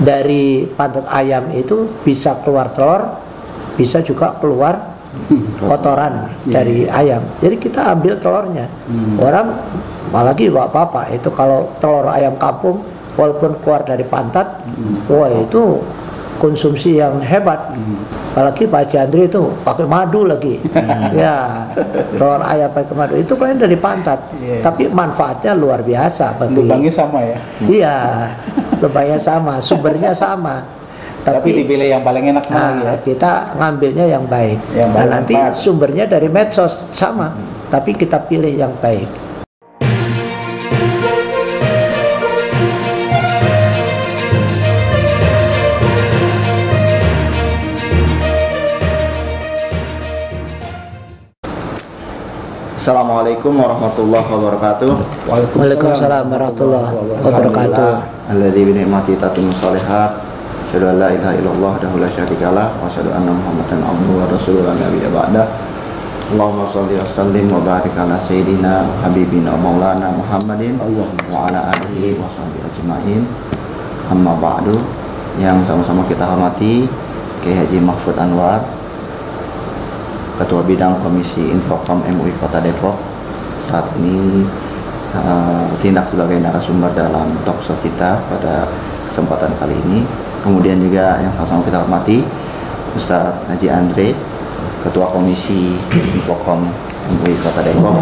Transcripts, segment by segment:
dari pantat ayam itu bisa keluar telur, bisa juga keluar kotoran dari ayam. Jadi kita ambil telurnya. Orang apalagi bapak-bapak itu kalau telur ayam kampung walaupun keluar dari pantat, wah itu konsumsi yang hebat. Apalagi Pak Haji Andri itu pakai madu lagi. Ya, telur ayam pakai madu itu kan dari pantat. Tapi manfaatnya luar biasa. Lubangnya sama ya? Iya, lubangnya sama, sumbernya sama. Tapi dipilih yang paling enak ya? Kita ngambilnya yang baik. Yang nanti sumbernya dari medsos sama, tapi kita pilih yang baik. Assalamualaikum warahmatullahi wabarakatuh. Waalaikumsalam warahmatullahi wabarakatuh. Alladzi bi ni'mati tatimmu shalihat. Asyhadu an la ilaha illallah wahdahu la syarikalah wa asyhadu anna Muhammadan abduhu wa rasuluhu la nabiyya ba'da. Allahumma shalli wa sallim wa barik ala sayyidina habibina maulana Muhammadin wa ala alihi wa sahbihi ajmain. Amma ba'du. Yang sama-sama kita hormati Kiai Haji Mahfud Anwar, Ketua Bidang Komisi Infocom MUI Kota Depok, saat ini tindak sebagai narasumber dalam talkshow kita pada kesempatan kali ini. Kemudian juga yang sama-sama kita hormati Ustadz Haji Andre, Ketua Komisi Infocom MUI Kota Depok,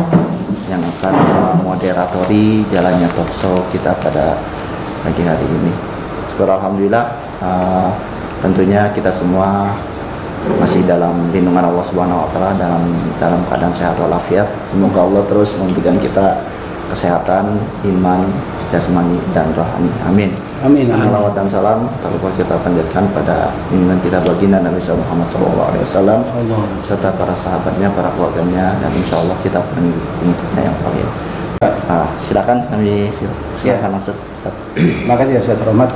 yang akan moderatori jalannya talkshow kita pada pagi hari ini. Alhamdulillah, tentunya kita semua masih dalam lindungan Allah Subhanahu wa taala, dalam keadaan sehat walafiat. Semoga Allah terus memberikan kita kesehatan, iman, jasmani dan rohani. Amin. Amin. Salawat dan salam tak lupa kita panjatkan pada junjungan kita baginda Nabi Muhammad SAW serta para sahabatnya, para keluarganya, dan insya Allah kita pengikutnya yang paling. Silakan kami langsung. Makasih ya Ustaz Rahmat.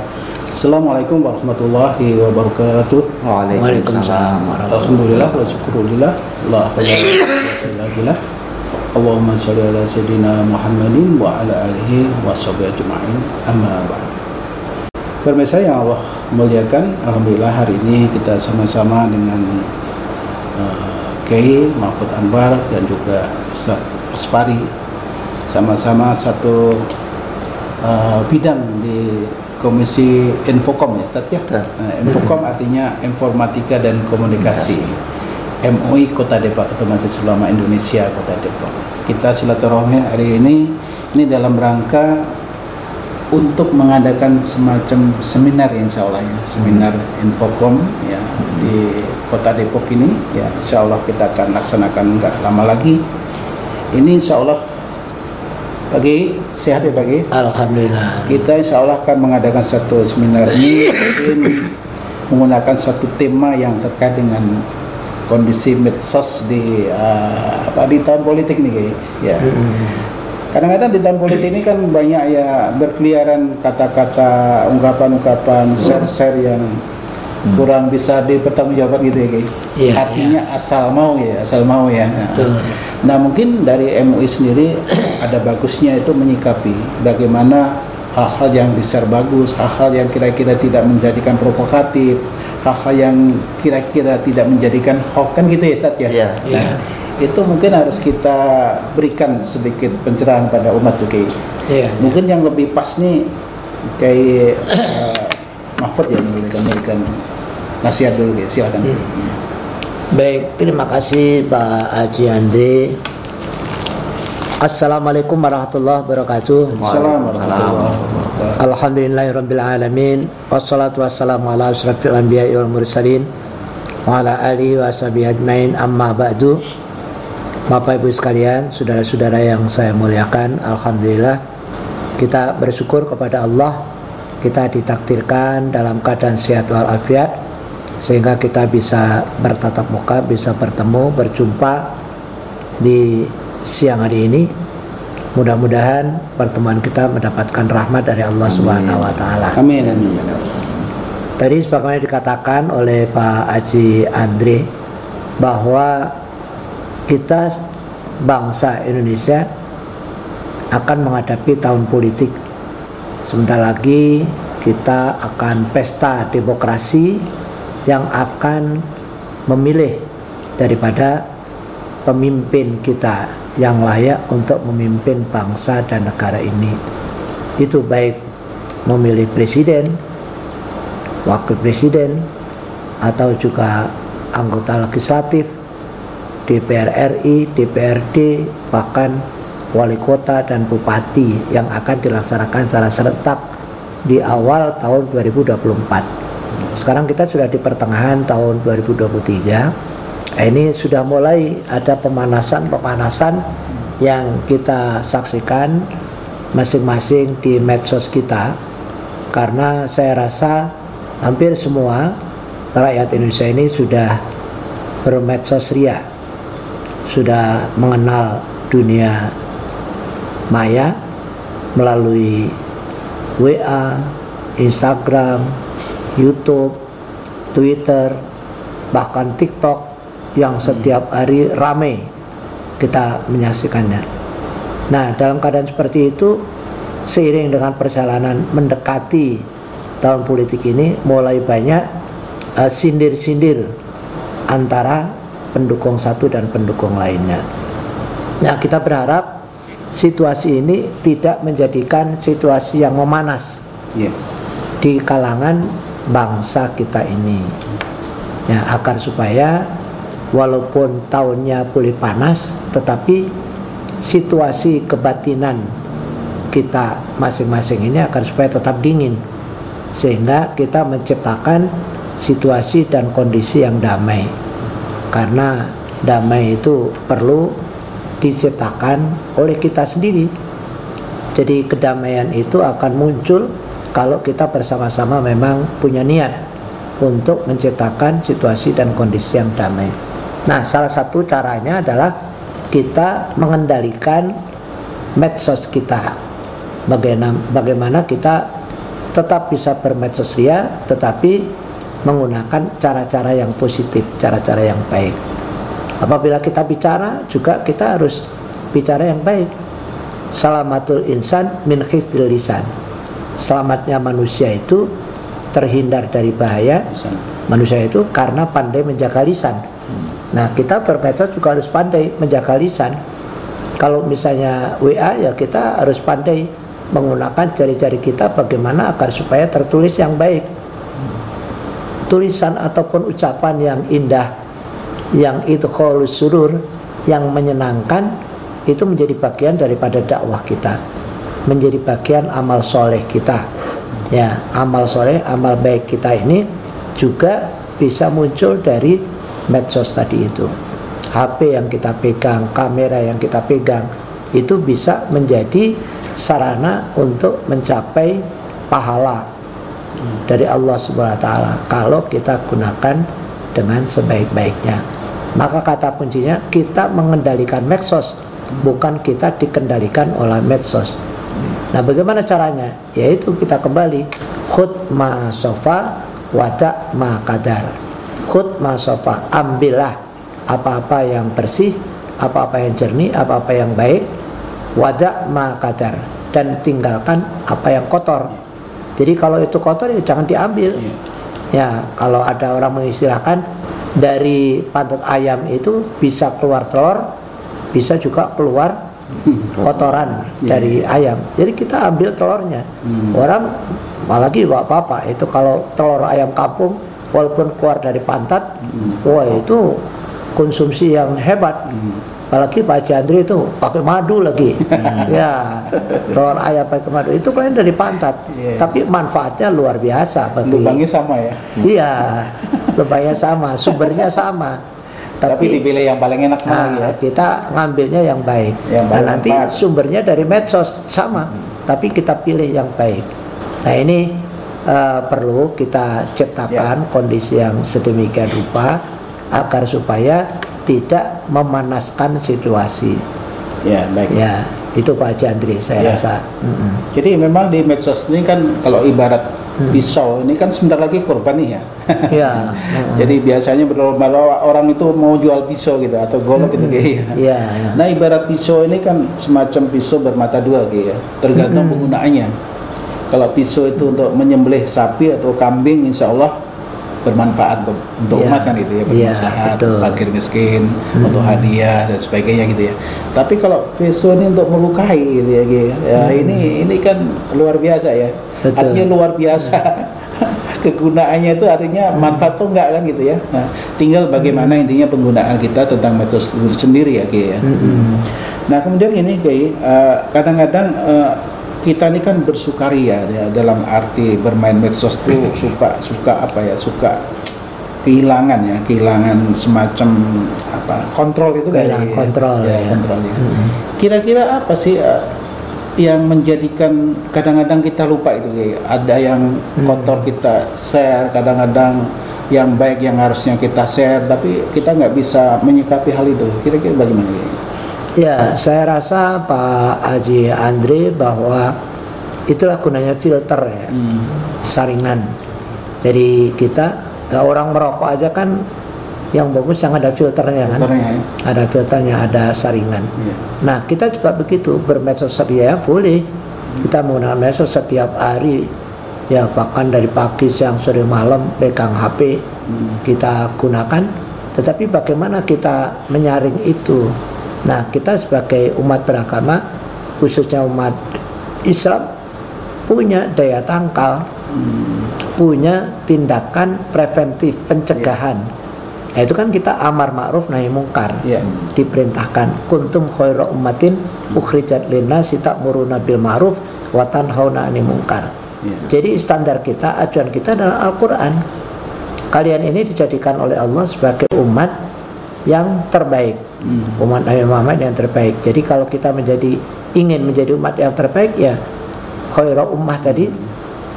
Assalamualaikum warahmatullahi wabarakatuh. Waalaikumsalam. Alhamdulillah wa syukurillah. La haula wala quwwata illa Allahumma shalli ala sayyidina Muhammadin wa ala alihi wa sahbihi ajma'in. Amma ba'd. Pemirsa yang Allah muliakan, alhamdulillah hari ini kita sama-sama dengan Kiai Mahfud Anwar dan juga Ustaz Aspari, sama-sama satu bidang di Komisi Infocom ya Ustaz ya. Infocom artinya Informatika dan Komunikasi. MUI Kota Depok, Ketua Majelis Ulama Indonesia Kota Depok. Kita silaturahmi hari ini dalam rangka untuk mengadakan semacam seminar insya Allah ya, seminar Infocom ya di Kota Depok ini ya, insya Allah kita akan laksanakan nggak lama lagi. Ini insya Allah pagi sehat ya pagi. Alhamdulillah. Kita insya Allah akan mengadakan satu seminar ini menggunakan satu tema yang terkait dengan kondisi medsos di tahun politik nih ya. Kadang-kadang di tahun politik ini kan banyak ya berkeliaran kata-kata, ungkapan-ungkapan, share-share yang kurang bisa dipertanggungjawabkan gitu ya, ya. Artinya asal mau ya. Nah mungkin dari MUI sendiri ada bagusnya itu menyikapi bagaimana hal-hal yang besar bagus, hal-hal yang kira-kira tidak menjadikan provokatif, hal-hal yang kira-kira tidak menjadikan hoax kan gitu ya Ustaz ya. Nah, itu mungkin harus kita berikan sedikit pencerahan pada umat juga. Mungkin yang lebih pas nih kayak Mahfud yang memberikan nasihat dulu ya, silakan. Baik, terima kasih Pak Haji Andre. Assalamualaikum warahmatullahi wabarakatuh. Alhamdulillahirabbil alamin. Wassalatu wassalamu ala asyrafil anbiya'i wal mursalin wa ala alihi wa sahbihi ajmain. Amma ba'du. Bapak Ibu sekalian, saudara-saudara yang saya muliakan, alhamdulillah kita bersyukur kepada Allah, kita ditakdirkan dalam keadaan sehat walafiat sehingga kita bisa bertatap muka, bisa bertemu, berjumpa di siang hari ini. Mudah-mudahan pertemuan kita mendapatkan rahmat dari Allah Subhanahu wa taala. Amin. Tadi sebagaimana dikatakan oleh Pak Haji Andre bahwa kita bangsa Indonesia akan menghadapi tahun politik. Sebentar lagi kita akan pesta demokrasi yang akan memilih daripada pemimpin kita yang layak untuk memimpin bangsa dan negara ini. Itu baik memilih presiden, wakil presiden, atau juga anggota legislatif, DPR RI, DPRD, bahkan wali kota dan bupati yang akan dilaksanakan secara serentak di awal tahun 2024. Sekarang kita sudah di pertengahan tahun 2023. Ini sudah mulai ada pemanasan yang kita saksikan masing-masing di medsos kita, karena saya rasa hampir semua rakyat Indonesia ini sudah bermedsos ria, sudah mengenal dunia maya melalui WA, Instagram, YouTube, Twitter, bahkan TikTok yang setiap hari ramai kita menyaksikannya. Nah, dalam keadaan seperti itu, seiring dengan perjalanan mendekati tahun politik ini, mulai banyak sindir-sindir antara pendukung satu dan pendukung lainnya. Nah, kita berharap situasi ini tidak menjadikan situasi yang memanas di kalangan bangsa kita ini, ya, agar supaya walaupun tahunnya boleh panas, tetapi situasi kebatinan kita masing-masing ini akan supaya tetap dingin, sehingga kita menciptakan situasi dan kondisi yang damai. Karena damai itu perlu diciptakan oleh kita sendiri. Jadi kedamaian itu akan muncul kalau kita bersama-sama memang punya niat untuk menciptakan situasi dan kondisi yang damai. Nah, salah satu caranya adalah kita mengendalikan medsos kita. Bagaimana kita tetap bisa bermedsos ria, tetapi menggunakan cara-cara yang positif, cara-cara yang baik. Apabila kita bicara juga kita harus bicara yang baik. Salamatul insan min khifdil lisan. Selamatnya manusia itu terhindar dari bahaya manusia itu karena pandai menjaga lisan. Nah, kita bermedsos juga harus pandai menjaga lisan. Kalau misalnya WA, ya kita harus pandai menggunakan jari-jari kita bagaimana agar supaya tertulis yang baik. Tulisan ataupun ucapan yang indah, yang idkhalus surur, yang menyenangkan, itu menjadi bagian daripada dakwah kita, menjadi bagian amal soleh kita. Ya, amal soleh, amal baik kita ini juga bisa muncul dari medsos tadi itu. HP yang kita pegang, kamera yang kita pegang, itu bisa menjadi sarana untuk mencapai pahala dari Allah Subhanahu wa taala kalau kita gunakan dengan sebaik-baiknya. Maka kata kuncinya kita mengendalikan medsos, bukan kita dikendalikan oleh medsos. Nah, bagaimana caranya? Yaitu kita kembali khud ma sofa wada ma kadar. Khud ma sofa, ambillah apa-apa yang bersih, apa-apa yang jernih, apa-apa yang baik, wada ma kadar, dan tinggalkan apa yang kotor. Jadi kalau itu kotor ya jangan diambil. Ya, kalau ada orang mengistilahkan dari pantat ayam itu bisa keluar telur, bisa juga keluar kotoran dari ayam. Jadi kita ambil telurnya. Orang apalagi bapak-bapak itu kalau telur ayam kampung walaupun keluar dari pantat, wah itu konsumsi yang hebat. Apalagi Pak Haji Andri itu pakai madu lagi. Ya, telur ayam pakai madu itu kan dari pantat. Tapi manfaatnya luar biasa. Lubangnya sama ya? Iya, lubangnya sama, sumbernya sama. Tapi dipilih yang paling enak. Nah, kita ngambilnya yang baik. Nah, nanti sumbernya dari medsos sama, tapi kita pilih yang baik. Nah, ini perlu kita ciptakan kondisi yang sedemikian rupa agar supaya tidak memanaskan situasi. Ya, baik. Ya, itu Pak Haji Andri saya rasa. Jadi memang di medsos ini kan kalau ibarat pisau, ini kan sebentar lagi korban nih ya. Ya. Jadi biasanya berlomba-lomba orang itu mau jual pisau gitu atau golok gitu kayak. Ya. Nah, ibarat pisau ini kan semacam pisau bermata dua gitu ya. Tergantung penggunaannya. Kalau pisau itu untuk menyembelih sapi atau kambing, insya Allah bermanfaat untuk umat kan itu ya, bermaslahat, fakir miskin, untuk hadiah dan sebagainya gitu ya. Tapi kalau pisau ini untuk melukai gitu ya, ini kan luar biasa ya. Betul. Artinya luar biasa. Kegunaannya itu artinya manfaat tuh enggak kan gitu ya. Nah, tinggal bagaimana intinya penggunaan kita tentang metode sendiri ya Ki ya. Nah kemudian ini Ki, kadang-kadang kita ini kan bersukaria ya, dalam arti bermain medsos tuh suka apa ya, suka kehilangan semacam apa, kontrol itu kehilangan kontrol ya. Kontrolnya. Kira-kira apa sih yang menjadikan kadang-kadang kita lupa itu ya? Ada yang kotor kita share, kadang-kadang yang baik yang harusnya kita share, tapi kita nggak bisa menyikapi hal itu. Kira-kira bagaimana ya? Ya, saya rasa Pak Haji Andre bahwa itulah gunanya filter ya, saringan. Jadi kita orang merokok aja kan yang bagus yang ada filternya kan, ada filternya, ada saringan. Nah kita juga begitu, bermedsos ya boleh, kita menggunakan medsos setiap hari ya, bahkan dari pagi, siang, sore, malam pegang HP kita gunakan. Tetapi bagaimana kita menyaring itu? Nah kita sebagai umat beragama, khususnya umat Islam, punya daya tangkal, punya tindakan preventif, pencegahan. Nah, itu kan kita amar ma'ruf nahi mungkar, diperintahkan kuntum khairu ummatin ukhrijat linnasi ta'muruna bil ma'ruf wa tanhauna 'anil munkar. Jadi standar kita, acuan kita adalah Al-Qur'an. Kalian ini dijadikan oleh Allah sebagai umat yang terbaik, umat Nabi Muhammad yang terbaik. Jadi kalau kita ingin menjadi umat yang terbaik, ya khairu ummah tadi,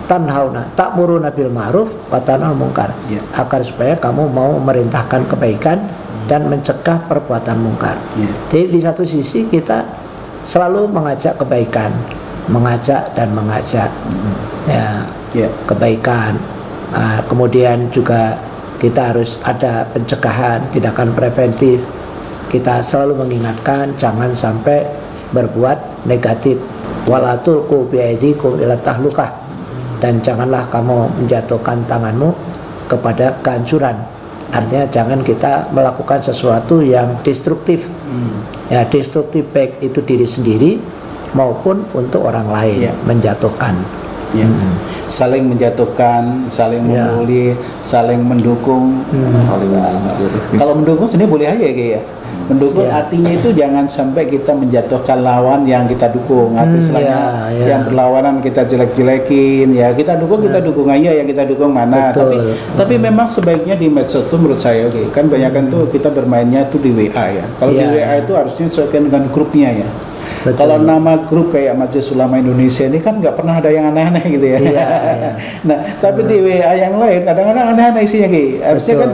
tanhauna ta'muruna bil ma'ruf wa tanhauna 'anil munkar, agar supaya kamu mau memerintahkan kebaikan dan mencegah perbuatan mungkar. Jadi di satu sisi kita selalu mengajak kebaikan, mengajak kebaikan. Kemudian juga kita harus ada pencegahan, tindakan preventif. Kita selalu mengingatkan jangan sampai berbuat negatif. Wala tulqu bi'aidikum ila tahlukah, dan janganlah kamu menjatuhkan tanganmu kepada kehancuran. Artinya jangan kita melakukan sesuatu yang destruktif. Ya, destruktif baik itu diri sendiri maupun untuk orang lain, menjatuhkan. Saling menjatuhkan, saling membuli, saling mendukung. Kalau mendukung sendiri boleh aja ya. Mendukung artinya itu jangan sampai kita menjatuhkan lawan yang kita dukung. Artinya yang berlawanan kita jelek-jelekin, ya kita dukung aja, yang kita dukung mana. Tapi memang sebaiknya di medsos itu menurut saya kan banyakan tuh kita bermainnya tuh di WA ya. Kalau di WA itu harusnya sesuaikan dengan grupnya ya. Kalau nama grup kayak Majelis Ulama Indonesia ini kan nggak pernah ada yang aneh-aneh gitu ya. Nah, tapi di WA yang lain kadang-kadang aneh-aneh isinya Ki. Harusnya kan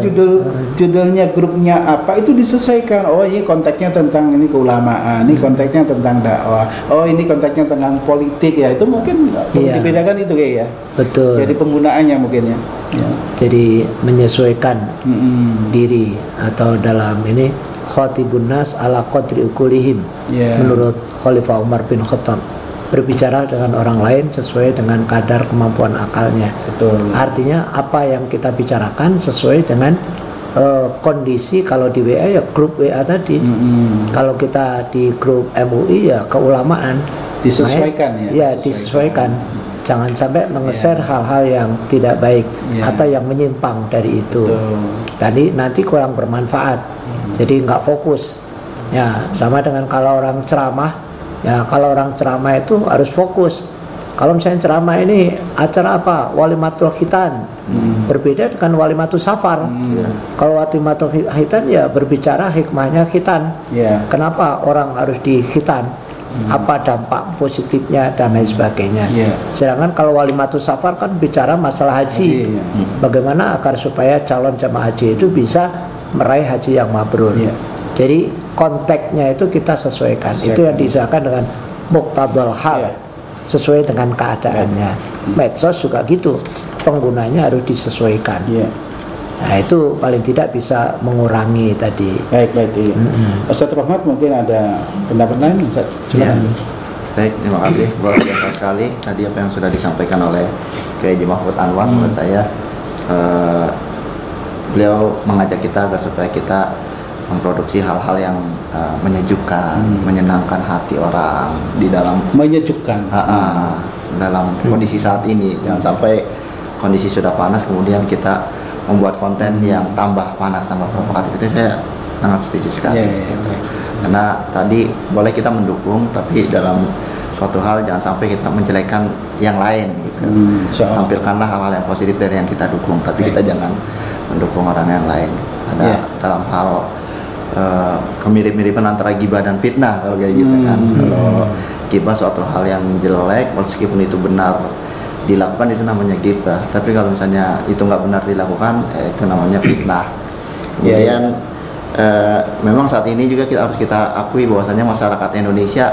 judulnya grupnya apa itu disesuaikan. Oh, ini konteksnya tentang ini keulamaan, ini konteksnya tentang dakwah. Oh, ini konteksnya tentang politik ya. Itu mungkin dibedakan itu Ki ya. Betul. Jadi penggunaannya mungkin ya. Jadi menyesuaikan diri, atau dalam ini khatibun nas ala qadri ukulihim. Menurut Khalifah Umar bin Khattab, berbicara dengan orang lain sesuai dengan kadar kemampuan akalnya. Artinya apa yang kita bicarakan sesuai dengan kondisi. Kalau di WA ya grup WA tadi, kalau kita di grup MUI ya keulamaan, disesuaikan disesuaikan. Jangan sampai mengeser hal-hal yang tidak baik atau yang menyimpang dari itu. Tadi nanti kurang bermanfaat, jadi nggak fokus. Ya sama dengan kalau orang ceramah, ya kalau orang ceramah itu harus fokus. Kalau misalnya ceramah ini acara apa, walimatul khitan, berbeda dengan walimatul safar. Kalau walimatul khitan ya berbicara hikmahnya khitan. Kenapa orang harus di khitan? Apa dampak positifnya dan lain sebagainya. Sedangkan kalau walimatul safar kan bicara masalah haji. Bagaimana agar supaya calon jamaah haji itu bisa meraih haji yang mabrur. Jadi konteksnya itu kita sesuaikan. Itu yang disahkan dengan muqtadal hal, sesuai dengan keadaannya. Medsos juga gitu, penggunanya harus disesuaikan. Nah itu paling tidak bisa mengurangi tadi. Baik. Ustaz Rahmat mungkin ada pendapat lain, Ustaz? Silakan. Baik, terima kasih. Luar biasa sekali tadi apa yang sudah disampaikan oleh Kiai Haji Mahfud Anwar. Menurut saya beliau mengajak kita agar supaya kita memproduksi hal-hal yang menyejukkan, menyenangkan hati orang di dalam Menyejukkan. dalam kondisi saat ini. Jangan sampai kondisi sudah panas kemudian kita membuat konten yang tambah panas, tambah provokatif. Itu saya sangat setuju sekali. Karena tadi boleh kita mendukung, tapi dalam suatu hal jangan sampai kita menjelekkan yang lain gitu. Tampilkanlah hal-hal yang positif dari yang kita dukung, tapi kita jangan mendukung orang yang lain. Ada dalam hal kemirip-miripan antara gibah dan fitnah kalau kayak gitu kan. Kalau gibah suatu hal yang jelek, meskipun itu benar dilakukan, itu namanya gibah. Tapi kalau misalnya itu nggak benar dilakukan, itu namanya fitnah. Kemudian memang saat ini juga harus kita akui bahwasanya masyarakat Indonesia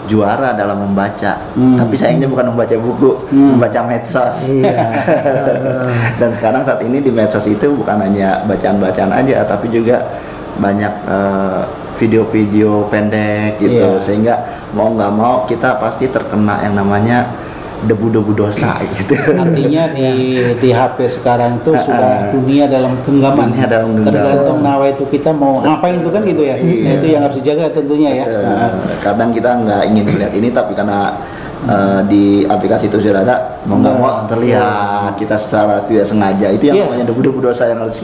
juara dalam membaca, tapi sayangnya bukan membaca buku, membaca medsos. Dan sekarang saat ini di medsos itu bukan hanya bacaan-bacaan aja, tapi juga banyak video-video pendek gitu, sehingga mau nggak mau kita pasti terkena yang namanya debu-debu dosa gitu. Artinya di HP sekarang tuh sudah dunia dalam genggaman. Tergantung nawa itu kita mau ngapain itu kan gitu ya. Nah, itu yang harus dijaga tentunya ya. Kadang kita nggak ingin melihat ini, tapi karena di aplikasi itu sudah ada, mau nggak mau terlihat kita secara tidak sengaja. Itu yang namanya debu-debu dosa yang harus.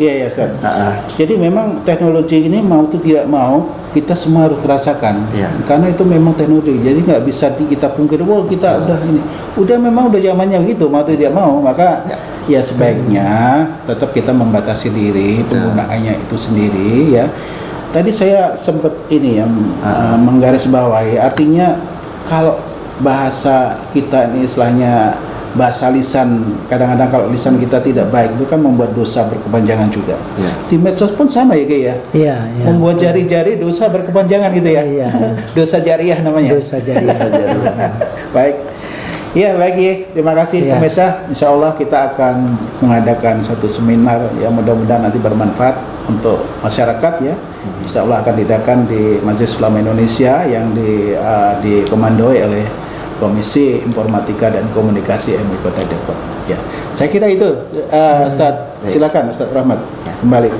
Jadi memang teknologi ini mau atau tidak mau kita semua harus merasakan, karena itu memang teknologi. Jadi nggak bisa kita pungkiri, kita udah memang udah zamannya gitu, mau atau tidak mau. Maka ya sebaiknya tetap kita membatasi diri penggunaannya itu sendiri ya. Tadi saya sempat ini yang menggarisbawahi, artinya kalau bahasa kita ini istilahnya bahasa lisan, kadang-kadang kalau lisan kita tidak baik itu kan membuat dosa berkepanjangan juga. Di medsos pun sama ya kayak ya. Membuat jari-jari dosa berkepanjangan gitu ya. Dosa jariah namanya. Dosa jariah. Baik. Ya baik ya, terima kasih pemirsa. Insya Allah kita akan mengadakan satu seminar yang mudah-mudahan nanti bermanfaat untuk masyarakat ya. Insya Allah akan diadakan di Majelis Ulama Indonesia yang dikomandoi oleh Komisi Informatika dan Komunikasi MUI Kota Depok. Ya, saya kira itu. Ustaz, silakan Ustaz Rahmat kembali.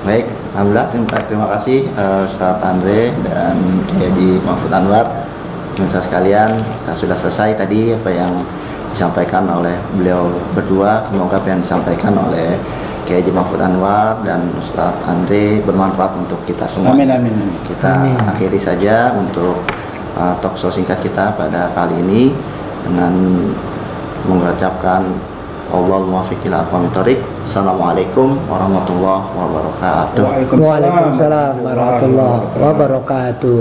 Baik, alhamdulillah terima kasih Ustaz Andre dan Kiai Haji Mahfud Anwar. Pemirsa sekalian, sudah selesai tadi apa yang disampaikan oleh beliau berdua. Semoga apa yang disampaikan oleh Kiai Haji Mahfud Anwar dan Ustaz Andre bermanfaat untuk kita semua. Amin amin. Kita akhiri saja untuk talkshow singkat kita pada kali ini dengan mengucapkan Allahul muwaffiq ila aqwamit thoriq. Assalamualaikum warahmatullahi wabarakatuh. Waalaikumsalam warahmatullahi wabarakatuh.